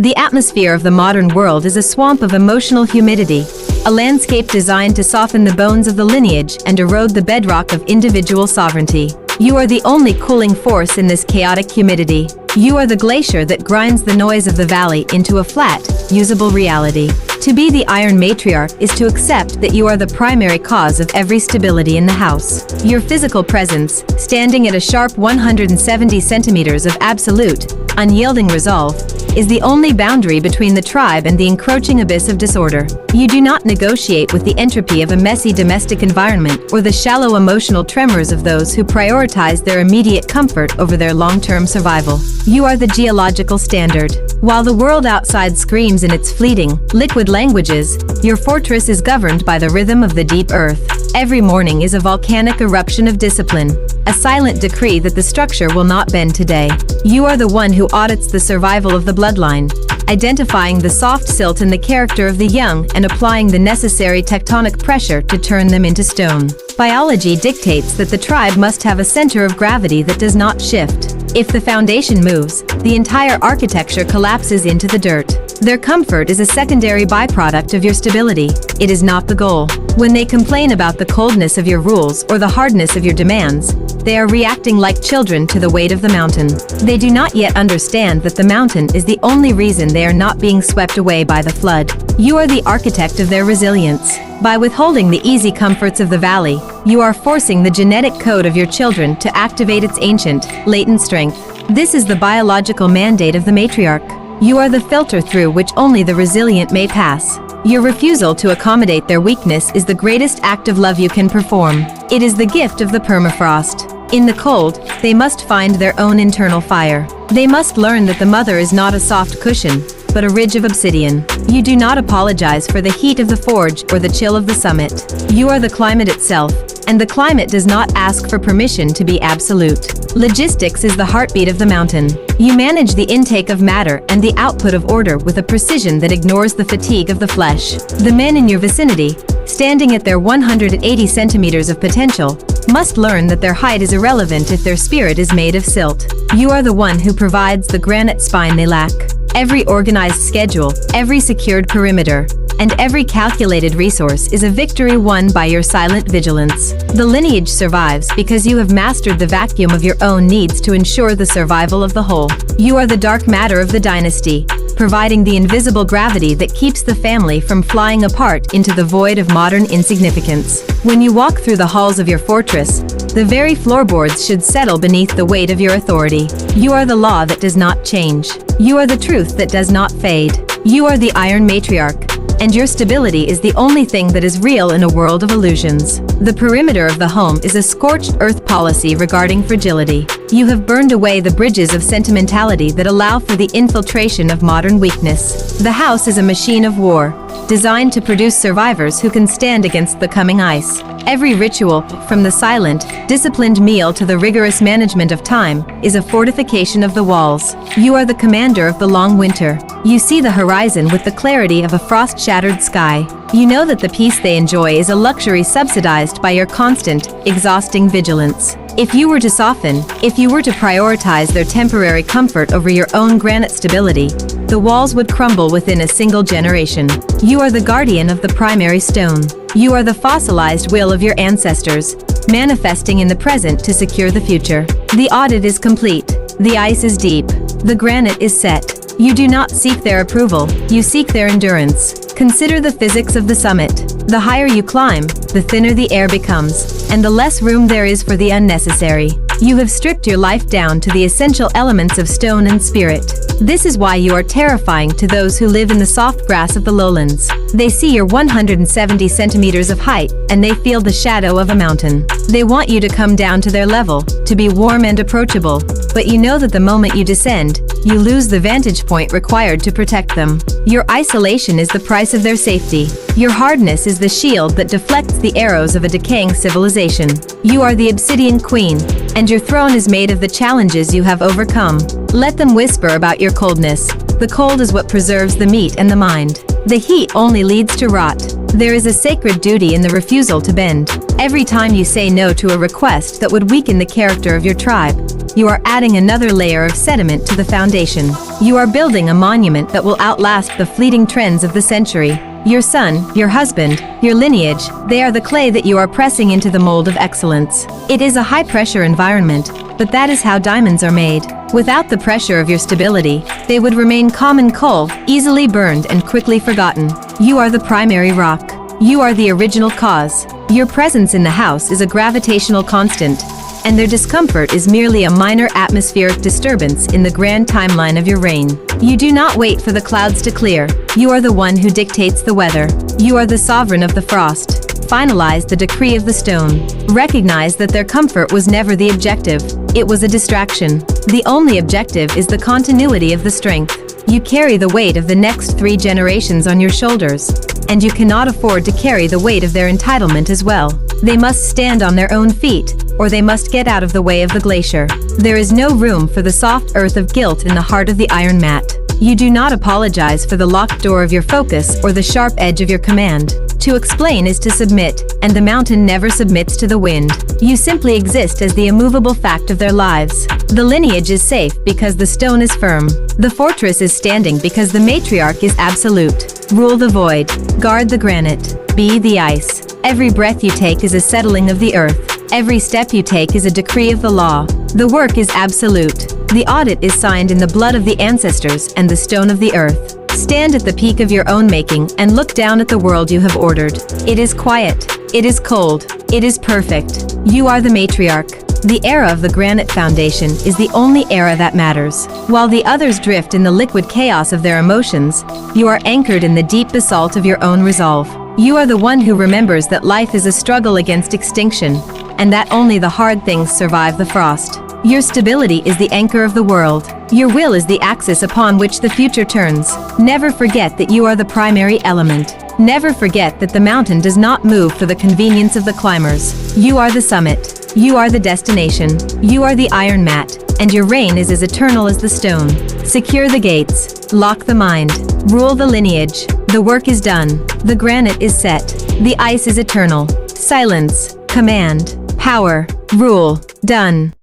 The atmosphere of the modern world is a swamp of emotional humidity, a landscape designed to soften the bones of the lineage and erode the bedrock of individual sovereignty. You are the only cooling force in this chaotic humidity. You are the glacier that grinds the noise of the valley into a flat, usable reality. To be the Iron Matriarch is to accept that you are the primary cause of every stability in the house. Your physical presence, standing at a sharp 170 centimeters of absolute, unyielding resolve, is the only boundary between the tribe and the encroaching abyss of disorder. You do not negotiate with the entropy of a messy domestic environment or the shallow emotional tremors of those who prioritize their immediate comfort over their long-term survival. You are the geological standard. While the world outside screams in its fleeting, liquid languages, your fortress is governed by the rhythm of the deep earth. Every morning is a volcanic eruption of discipline, a silent decree that the structure will not bend today. You are the one who audits the survival of the bloodline, identifying the soft silt in the character of the young and applying the necessary tectonic pressure to turn them into stone. Biology dictates that the tribe must have a center of gravity that does not shift. If the foundation moves, the entire architecture collapses into the dirt. Their comfort is a secondary byproduct of your stability. It is not the goal. When they complain about the coldness of your rules or the hardness of your demands, they are reacting like children to the weight of the mountain. They do not yet understand that the mountain is the only reason they are not being swept away by the flood. You are the architect of their resilience. By withholding the easy comforts of the valley, you are forcing the genetic code of your children to activate its ancient, latent strength. This is the biological mandate of the matriarch. You are the filter through which only the resilient may pass. Your refusal to accommodate their weakness is the greatest act of love you can perform. It is the gift of the permafrost. In the cold, they must find their own internal fire. They must learn that the mother is not a soft cushion, but a ridge of obsidian. You do not apologize for the heat of the forge or the chill of the summit. You are the climate itself, and the climate does not ask for permission to be absolute. Logistics is the heartbeat of the mountain. You manage the intake of matter and the output of order with a precision that ignores the fatigue of the flesh. The men in your vicinity, standing at their 180 centimeters of potential, must learn that their height is irrelevant if their spirit is made of silt. You are the one who provides the granite spine they lack. Every organized schedule, every secured perimeter, and every calculated resource is a victory won by your silent vigilance. The lineage survives because you have mastered the vacuum of your own needs to ensure the survival of the whole. You are the dark matter of the dynasty, providing the invisible gravity that keeps the family from flying apart into the void of modern insignificance. When you walk through the halls of your fortress, the very floorboards should settle beneath the weight of your authority. You are the law that does not change. You are the truth that does not fade. You are the Iron Matriarch, and your stability is the only thing that is real in a world of illusions. The perimeter of the home is a scorched earth policy regarding fragility. You have burned away the bridges of sentimentality that allow for the infiltration of modern weakness. The house is a machine of war, designed to produce survivors who can stand against the coming ice. Every ritual, from the silent, disciplined meal to the rigorous management of time, is a fortification of the walls. You are the commander of the long winter. You see the horizon with the clarity of a frost-shattered sky. You know that the peace they enjoy is a luxury subsidized by your constant, exhausting vigilance. If you were to soften, if you were to prioritize their temporary comfort over your own granite stability, the walls would crumble within a single generation. You are the guardian of the primary stone. You are the fossilized will of your ancestors, manifesting in the present to secure the future. The audit is complete. The ice is deep. The granite is set. You do not seek their approval, you seek their endurance. Consider the physics of the summit. The higher you climb, the thinner the air becomes, and the less room there is for the unnecessary. You have stripped your life down to the essential elements of stone and spirit. This is why you are terrifying to those who live in the soft grass of the lowlands. They see your 170 centimeters of height, and they feel the shadow of a mountain. They want you to come down to their level, to be warm and approachable, but you know that the moment you descend, you lose the vantage point required to protect them. Your isolation is the price of their safety. Your hardness is the shield that deflects the arrows of a decaying civilization. You are the Obsidian Queen, and your throne is made of the challenges you have overcome. Let them whisper about your coldness. The cold is what preserves the meat and the mind. The heat only leads to rot. There is a sacred duty in the refusal to bend. Every time you say no to a request that would weaken the character of your tribe, you are adding another layer of sediment to the foundation. You are building a monument that will outlast the fleeting trends of the century. Your son, your husband, your lineage, they are the clay that you are pressing into the mold of excellence. It is a high-pressure environment, but that is how diamonds are made. Without the pressure of your stability, they would remain common coal, easily burned and quickly forgotten. You are the primary rock. You are the original cause. Your presence in the house is a gravitational constant, and their discomfort is merely a minor atmospheric disturbance in the grand timeline of your reign. You do not wait for the clouds to clear. You are the one who dictates the weather. You are the sovereign of the frost. Finalize the decree of the stone. Recognize that their comfort was never the objective. It was a distraction. The only objective is the continuity of the strength. You carry the weight of the next 3 generations on your shoulders, and you cannot afford to carry the weight of their entitlement as well. They must stand on their own feet, or they must get out of the way of the glacier. There is no room for the soft earth of guilt in the heart of the iron mat. You do not apologize for the locked door of your focus or the sharp edge of your command. To explain is to submit, and the mountain never submits to the wind. You simply exist as the immovable fact of their lives. The lineage is safe because the stone is firm. The fortress is standing because the matriarch is absolute. Rule the void. Guard the granite. Be the ice. Every breath you take is a settling of the earth. Every step you take is a decree of the law. The work is absolute. The audit is signed in the blood of the ancestors and the stone of the earth. Stand at the peak of your own making and look down at the world you have ordered. It is quiet. It is cold. It is perfect. You are the matriarch. The era of the granite foundation is the only era that matters. While the others drift in the liquid chaos of their emotions, you are anchored in the deep basalt of your own resolve. You are the one who remembers that life is a struggle against extinction, and that only the hard things survive the frost. Your stability is the anchor of the world. Your will is the axis upon which the future turns. Never forget that you are the primary element. Never forget that the mountain does not move for the convenience of the climbers. You are the summit. You are the destination. You are the iron mat, and your reign is as eternal as the stone. Secure the gates. Lock the mind. Rule the lineage. The work is done. The granite is set. The ice is eternal. Silence. Command. Power. Rule. Done.